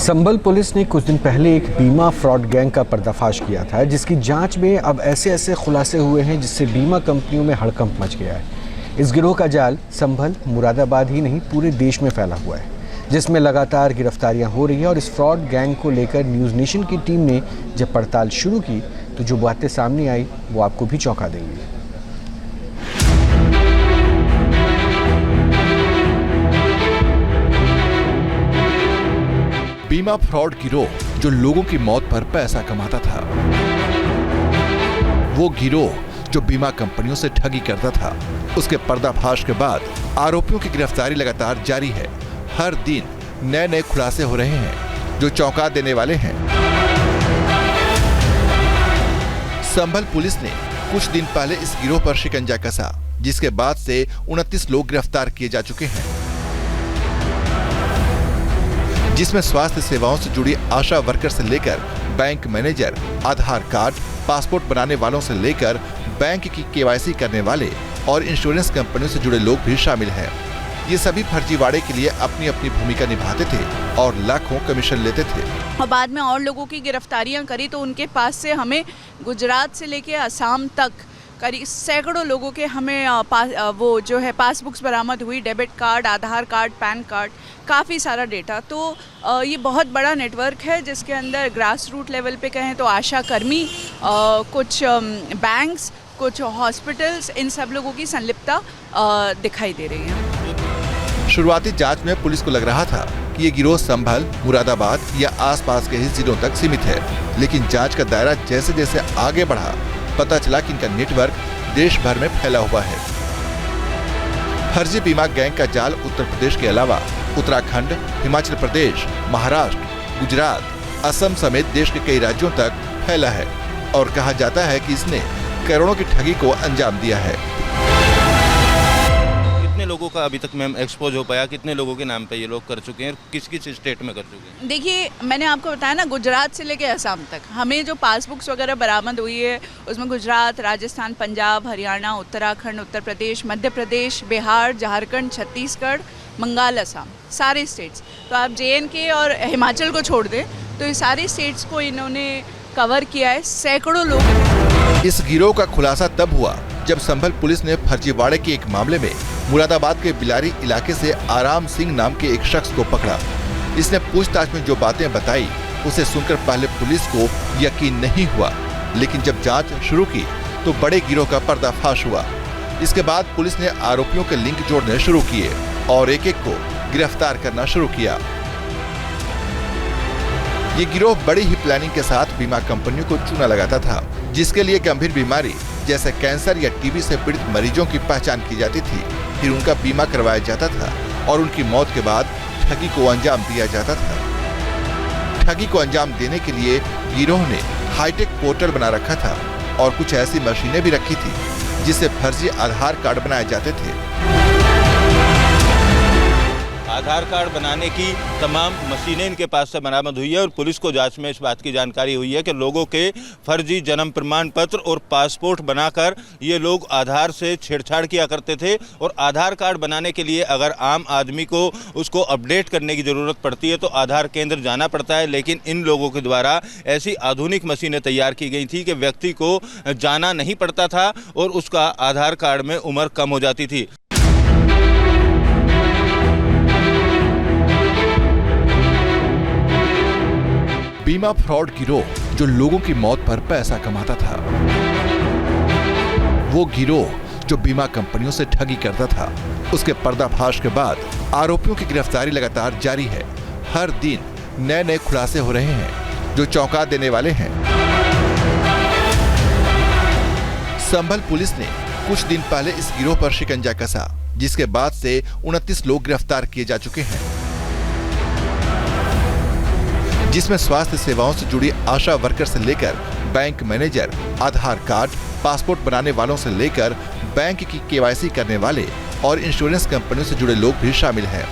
संभल police ने कुछ दिन पहले एक बीमा फ्रॉड गैंग का पर्दाफाश किया था, जिसकी जांच में अब ऐसे खुलासे हुए हैं जिससे बीमा कंपनियों में हड़कंप मच गया है। इस गिरोह का जाल संभल, मुरादाबाद ही नहीं पूरे देश में फैला हुआ है, जिसमें लगातार गिरफ्तारियां हो रही हैं। और इस फ्रॉड गैंग को लेकर न्यूज़ नेशन की टीम ने जब पड़ताल शुरू की तो जो बातें सामने आई वो आपको भी चौंका देंगी। बीमा फ्रॉड गिरोह जो लोगों की मौत पर पैसा कमाता था, वो गिरोह जो बीमा कंपनियों से ठगी करता था, उसके पर्दाफाश के बाद आरोपियों की गिरफ्तारी लगातार जारी है। हर दिन नए खुलासे हो रहे हैं जो चौंका देने वाले हैं। संभल पुलिस ने कुछ दिन पहले इस गिरोह पर शिकंजा कसा, जिसके बाद से 29 लोग गिरफ्तार किए जा चुके हैं, जिसमें स्वास्थ्य सेवाओं से जुड़ी आशा वर्कर से लेकर बैंक मैनेजर, आधार कार्ड, पासपोर्ट बनाने वालों से लेकर बैंक की केवाईसी करने वाले और इंश्योरेंस कंपनियों से जुड़े लोग भी शामिल हैं। ये सभी फर्जीवाड़े के लिए अपनी अपनी भूमिका निभाते थे और लाखों कमीशन लेते थे। और बाद में और लोगों की गिरफ्तारियां करी तो उनके पास से हमें गुजरात से लेके असम तक करीब सैकड़ों लोगों के हमें वो जो है पासबुक्स बरामद हुई, डेबिट कार्ड, आधार कार्ड, पैन कार्ड, काफ़ी सारा डेटा। तो ये बहुत बड़ा नेटवर्क है जिसके अंदर ग्रास रूट लेवल पे कहें तो आशा कर्मी, कुछ बैंक्स, कुछ हॉस्पिटल्स, इन सब लोगों की संलिप्तता दिखाई दे रही है। शुरुआती जांच में पुलिस को लग रहा था कि ये गिरोह संभल, मुरादाबाद या आसपास के ही जिलों तक सीमित है, लेकिन जांच का दायरा जैसे जैसे आगे बढ़ा पता चला कि इनका नेटवर्क देश भर में फैला हुआ है। फर्जी बीमा गैंग का जाल उत्तर प्रदेश के अलावा उत्तराखंड, हिमाचल प्रदेश, महाराष्ट्र, गुजरात, असम समेत देश के कई राज्यों तक फैला है और कहा जाता है कि इसने करोड़ों की ठगी को अंजाम दिया है। कितने लोगों का अभी तक मैम एक्सपोज हो पाया, कितने लोगों के नाम पे ये लोग कर चुके हैं, किस किस स्टेट में कर चुके हैं? देखिए, मैंने आपको बताया ना, गुजरात से लेके असम तक हमें जो पासबुक्स वगैरह बरामद हुई है उसमें गुजरात, राजस्थान, पंजाब, हरियाणा, उत्तराखंड, उत्तर प्रदेश, मध्य प्रदेश, बिहार, झारखंड, छत्तीसगढ़, बंगाल, असम, सारे स्टेट्स। तो आप JNK और हिमाचल को छोड़ दें तो ये सारे स्टेट्स को इन्होंने कवर किया है। सैकड़ों लोग। इस गिरोह का खुलासा तब हुआ जब संभल पुलिस ने फर्जीवाड़े के एक मामले में मुरादाबाद के बिलारी इलाके से आराम सिंह नाम के एक शख्स को पकड़ा। इसने पूछताछ में जो बातें बताई उसे सुनकर पहले पुलिस को यकीन नहीं हुआ, लेकिन जब जांच शुरू की तो बड़े गिरोह का पर्दाफाश हुआ। इसके बाद पुलिस ने आरोपियों के लिंक जोड़ने शुरू किए और एक एक को गिरफ्तार करना शुरू किया। ये गिरोह बड़ी ही प्लानिंग के साथ बीमा कंपनियों को चूना लगाता था, जिसके लिए गंभीर बीमारी जैसे कैंसर या TB से पीड़ित मरीजों की पहचान की जाती थी, फिर उनका बीमा करवाया जाता था और उनकी मौत के बाद ठगी को अंजाम दिया जाता था। ठगी को अंजाम देने के लिए गिरोह ने हाईटेक पोर्टल बना रखा था और कुछ ऐसी मशीनें भी रखी थी जिससे फर्जी आधार कार्ड बनाए जाते थे। आधार कार्ड बनाने की तमाम मशीनें इनके पास से बरामद हुई है और पुलिस को जांच में इस बात की जानकारी हुई है कि लोगों के फर्जी जन्म प्रमाण पत्र और पासपोर्ट बनाकर ये लोग आधार से छेड़छाड़ किया करते थे। और आधार कार्ड बनाने के लिए अगर आम आदमी को उसको अपडेट करने की ज़रूरत पड़ती है तो आधार केंद्र जाना पड़ता है, लेकिन इन लोगों के द्वारा ऐसी आधुनिक मशीनें तैयार की गई थी कि व्यक्ति को जाना नहीं पड़ता था और उसका आधार कार्ड में उम्र कम हो जाती थी। बीमा फ्रॉड गिरोह जो लोगों की मौत पर पैसा कमाता था, वो गिरोह जो बीमा कंपनियों से ठगी करता था, उसके पर्दाफाश के बाद आरोपियों की गिरफ्तारी लगातार जारी है। हर दिन नए खुलासे हो रहे हैं जो चौंका देने वाले हैं। संभल पुलिस ने कुछ दिन पहले इस गिरोह पर शिकंजा कसा, जिसके बाद से 29 लोग गिरफ्तार किए जा चुके हैं, जिसमें स्वास्थ्य सेवाओं से जुड़ी आशा वर्कर से लेकर बैंक मैनेजर, आधार कार्ड, पासपोर्ट बनाने वालों से लेकर बैंक की केवाईसी करने वाले और इंश्योरेंस कंपनियों से जुड़े लोग भी शामिल हैं।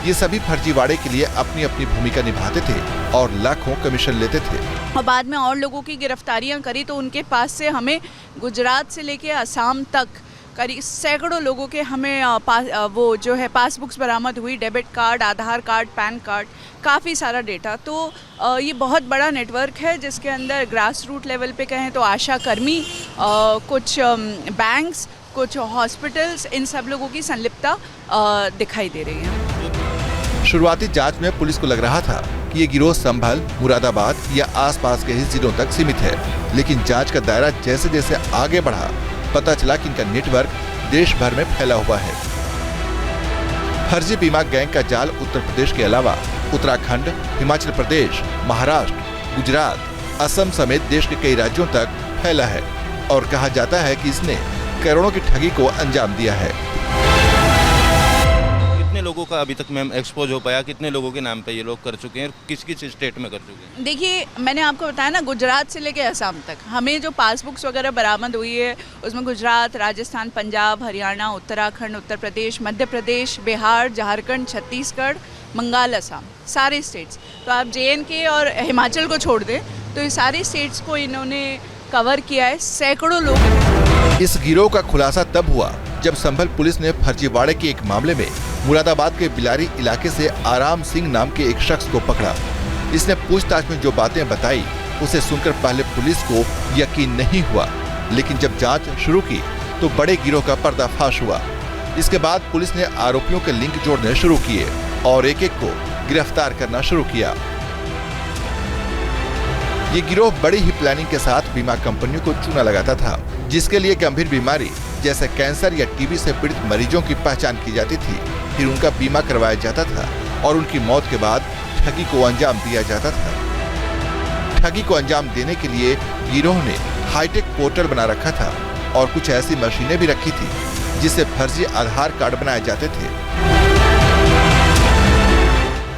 ये सभी फर्जीवाड़े के लिए अपनी अपनी भूमिका निभाते थे और लाखों कमीशन लेते थे। और बाद में और लोगों की गिरफ्तारियां करी तो उनके पास से हमें गुजरात से लेके असम तक करीब सैकड़ों लोगों के हमें वो जो है पासबुक्स बरामद हुई, डेबिट कार्ड, आधार कार्ड, पैन कार्ड, काफ़ी सारा डेटा। तो ये बहुत बड़ा नेटवर्क है जिसके अंदर ग्रास रूट लेवल पे कहें तो आशा कर्मी, कुछ बैंक्स, कुछ हॉस्पिटल्स, इन सब लोगों की संलिप्तता दिखाई दे रही है। शुरुआती जांच में पुलिस को लग रहा था कि ये गिरोह संभल, मुरादाबाद या आसपास के ही जिलों तक सीमित है, लेकिन जांच का दायरा जैसे जैसे आगे बढ़ा पता चला कि इनका नेटवर्क देश भर में फैला हुआ है। फर्जी बीमा गैंग का जाल उत्तर प्रदेश के अलावा उत्तराखंड, हिमाचल प्रदेश, महाराष्ट्र, गुजरात, असम समेत देश के कई राज्यों तक फैला है और कहा जाता है कि इसने करोड़ों की ठगी को अंजाम दिया है। कितने लोगों का अभी तक मैम एक्सपोज हो पाया, कितने लोगों के नाम पे ये लोग कर चुके हैं, किस किस स्टेट में कर चुके हैं? देखिए, मैंने आपको बताया ना, गुजरात से लेके असम तक हमें जो पासबुक्स वगैरह बरामद हुई है उसमें गुजरात, राजस्थान, पंजाब, हरियाणा, उत्तराखंड, उत्तर प्रदेश, मध्य प्रदेश, बिहार, झारखंड, छत्तीसगढ़, बंगाल, असम, सारे स्टेट्स। तो आप JNK और हिमाचल को छोड़ दें तो ये सारे स्टेट्स को इन्होंने कवर किया है। सैकड़ों लोग। इस गिरोह का खुलासा तब हुआ जब संभल पुलिस ने फर्जीवाड़े के एक मामले में मुरादाबाद के बिलारी इलाके से आराम सिंह नाम के एक शख्स को पकड़ा। इसने पूछताछ में जो बातें बताई उसे सुनकर पहले पुलिस को यकीन नहीं हुआ, लेकिन जब जांच शुरू की तो बड़े गिरोह का पर्दाफाश हुआ। इसके बाद पुलिस ने आरोपियों के लिंक जोड़ने शुरू किए और एक एक को गिरफ्तार करना शुरू किया। ये गिरोह बड़ी ही प्लानिंग के साथ बीमा कंपनियों को चूना लगाता था, जिसके लिए गंभीर बीमारी जैसे कैंसर या टीबी से पीड़ित मरीजों की पहचान की जाती थी, फिर उनका बीमा करवाया जाता था और उनकी मौत के बाद ठगी को अंजाम दिया जाता था। ठगी को अंजाम देने के लिए गिरोह ने हाईटेक पोर्टल बना रखा था और कुछ ऐसी मशीनें भी रखी थी जिससे फर्जी आधार कार्ड बनाए जाते थे।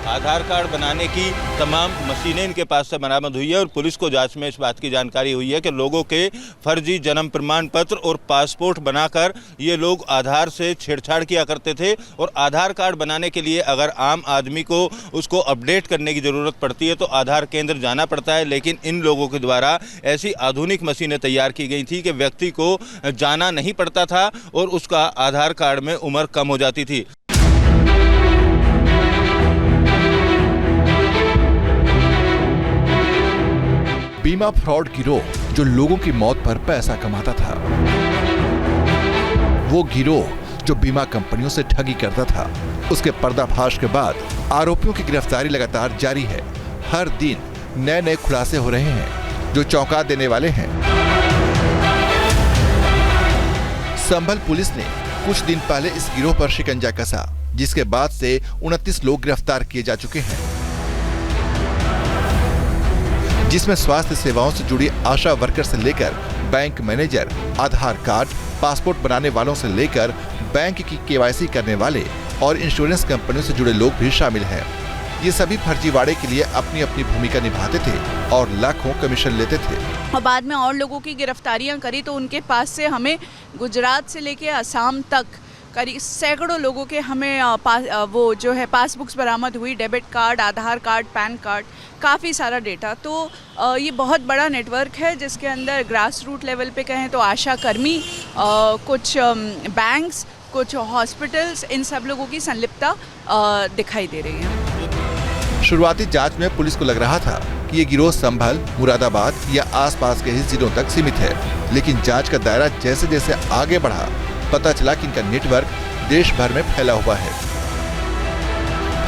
आधार कार्ड बनाने की तमाम मशीनें इनके पास से बरामद हुई है और पुलिस को जांच में इस बात की जानकारी हुई है कि लोगों के फर्जी जन्म प्रमाण पत्र और पासपोर्ट बनाकर ये लोग आधार से छेड़छाड़ किया करते थे और आधार कार्ड बनाने के लिए अगर आम आदमी को उसको अपडेट करने की ज़रूरत पड़ती है तो आधार केंद्र जाना पड़ता है, लेकिन इन लोगों के द्वारा ऐसी आधुनिक मशीनें तैयार की गई थी कि व्यक्ति को जाना नहीं पड़ता था और उसका आधार कार्ड में उम्र कम हो जाती थी। बीमा फ्रॉड गिरोह जो लोगों की मौत पर पैसा कमाता था, वो गिरोह जो बीमा कंपनियों से ठगी करता था, उसके पर्दाफाश के बाद आरोपियों की गिरफ्तारी लगातार जारी है। हर दिन नए नए खुलासे हो रहे हैं जो चौंका देने वाले हैं। संभल पुलिस ने कुछ दिन पहले इस गिरोह पर शिकंजा कसा, जिसके बाद से 29 लोग गिरफ्तार किए जा चुके हैं, जिसमें स्वास्थ्य सेवाओं से जुड़ी आशा वर्कर से लेकर बैंक मैनेजर, आधार कार्ड, पासपोर्ट बनाने वालों से लेकर बैंक की KYC करने वाले और इंश्योरेंस कंपनियों से जुड़े लोग भी शामिल हैं। ये सभी फर्जीवाड़े के लिए अपनी अपनी भूमिका निभाते थे और लाखों कमीशन लेते थे। और बाद में और लोगों की गिरफ्तारियां करी तो उनके पास से हमें गुजरात से लेके असम तक करीब सैकड़ों लोगों के हमें वो जो है पासबुक्स बरामद हुई, डेबिट कार्ड, आधार कार्ड, पैन कार्ड, काफ़ी सारा डेटा। तो ये बहुत बड़ा नेटवर्क है जिसके अंदर ग्रास रूट लेवल पे कहें तो आशा कर्मी, कुछ बैंक्स, कुछ हॉस्पिटल्स, इन सब लोगों की संलिप्तता दिखाई दे रही है। शुरुआती जांच में पुलिस को लग रहा था कि ये गिरोह संभल, मुरादाबाद या आसपास के ही जिलों तक सीमित है, लेकिन जांच का दायरा जैसे जैसे आगे बढ़ा पता चला कि इनका नेटवर्क देश भर में फैला हुआ है।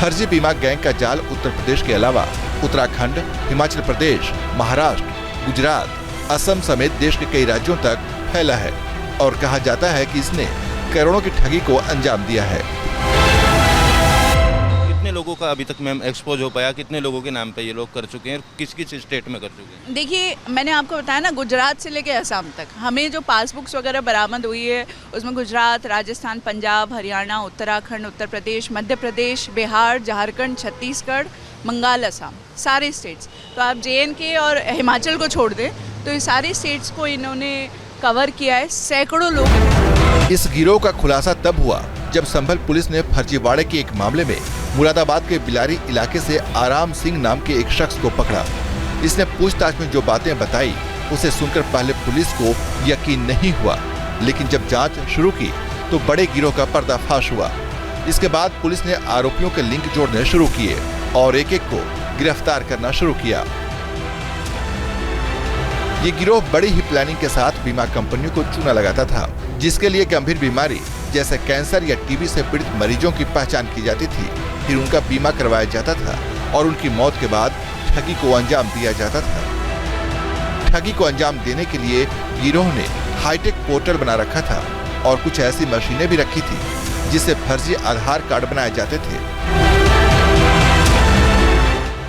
फर्जी बीमा गैंग का जाल उत्तर प्रदेश के अलावा उत्तराखंड, हिमाचल प्रदेश, महाराष्ट्र, गुजरात, असम समेत देश के कई राज्यों तक फैला है और कहा जाता है कि इसने करोड़ों की ठगी को अंजाम दिया है। कितने लोगों का अभी तक मैम एक्सपोज हो पाया, कितने लोगों के नाम पे ये लोग कर चुके हैं, किस किस स्टेट में कर चुके हैं? देखिए, मैंने आपको बताया ना, गुजरात से लेके असम तक हमें जो पासबुक्स वगैरह बरामद हुई है उसमें गुजरात, राजस्थान, पंजाब, हरियाणा, उत्तराखंड, उत्तर प्रदेश, मध्य प्रदेश, बिहार, झारखंड, छत्तीसगढ़, बंगाल, असम, सारे स्टेट्स। तो आप JNK और हिमाचल को छोड़ दें तो ये सारे स्टेट्स को इन्होंने कवर किया है। सैकड़ों लोग। इस गिरोह का खुलासा तब हुआ जब संभल पुलिस ने फर्जीवाड़े के एक मामले में मुरादाबाद के बिलारी इलाके से आराम सिंह नाम के एक शख्स को पकड़ा। इसने पूछताछ में जो बातें बताई उसे सुनकर पहले पुलिस को यकीन नहीं हुआ, लेकिन जब जांच शुरू की तो बड़े गिरोह का पर्दाफाश हुआ। इसके बाद पुलिस ने आरोपियों के लिंक जोड़ने शुरू किए और एक एक को गिरफ्तार करना शुरू किया। ये गिरोह बड़ी ही प्लानिंग के साथ बीमा कंपनियों को चूना लगाता था, जिसके लिए गंभीर बीमारी जैसे कैंसर या टीबी से पीड़ित मरीजों की पहचान की जाती थी, फिर उनका बीमा करवाया जाता था और उनकी मौत के बाद ठगी को अंजाम दिया जाता था। ठगी को अंजाम देने के लिए गिरोह ने हाईटेक पोर्टल बना रखा था और कुछ ऐसी मशीनें भी रखी थी जिससे फर्जी आधार कार्ड बनाए जाते थे।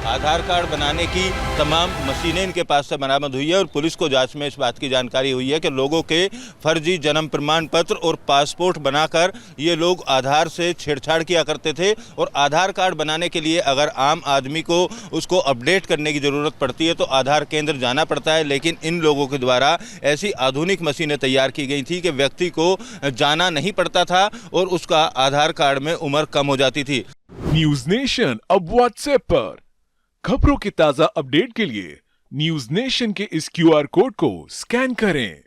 आधार कार्ड बनाने की तमाम मशीनें इनके पास से बरामद हुई है और पुलिस को जांच में इस बात की जानकारी हुई है कि लोगों के फर्जी जन्म प्रमाण पत्र और पासपोर्ट बनाकर ये लोग आधार से छेड़छाड़ किया करते थे। और आधार कार्ड बनाने के लिए अगर आम आदमी को उसको अपडेट करने की ज़रूरत पड़ती है तो आधार केंद्र जाना पड़ता है, लेकिन इन लोगों के द्वारा ऐसी आधुनिक मशीनें तैयार की गई थी कि व्यक्ति को जाना नहीं पड़ता था और उसका आधार कार्ड में उम्र कम हो जाती थी। न्यूज नेशन अब व्हाट्सएप पर खबरों के ताजा अपडेट के लिए न्यूज नेशन के इस QR कोड को स्कैन करें।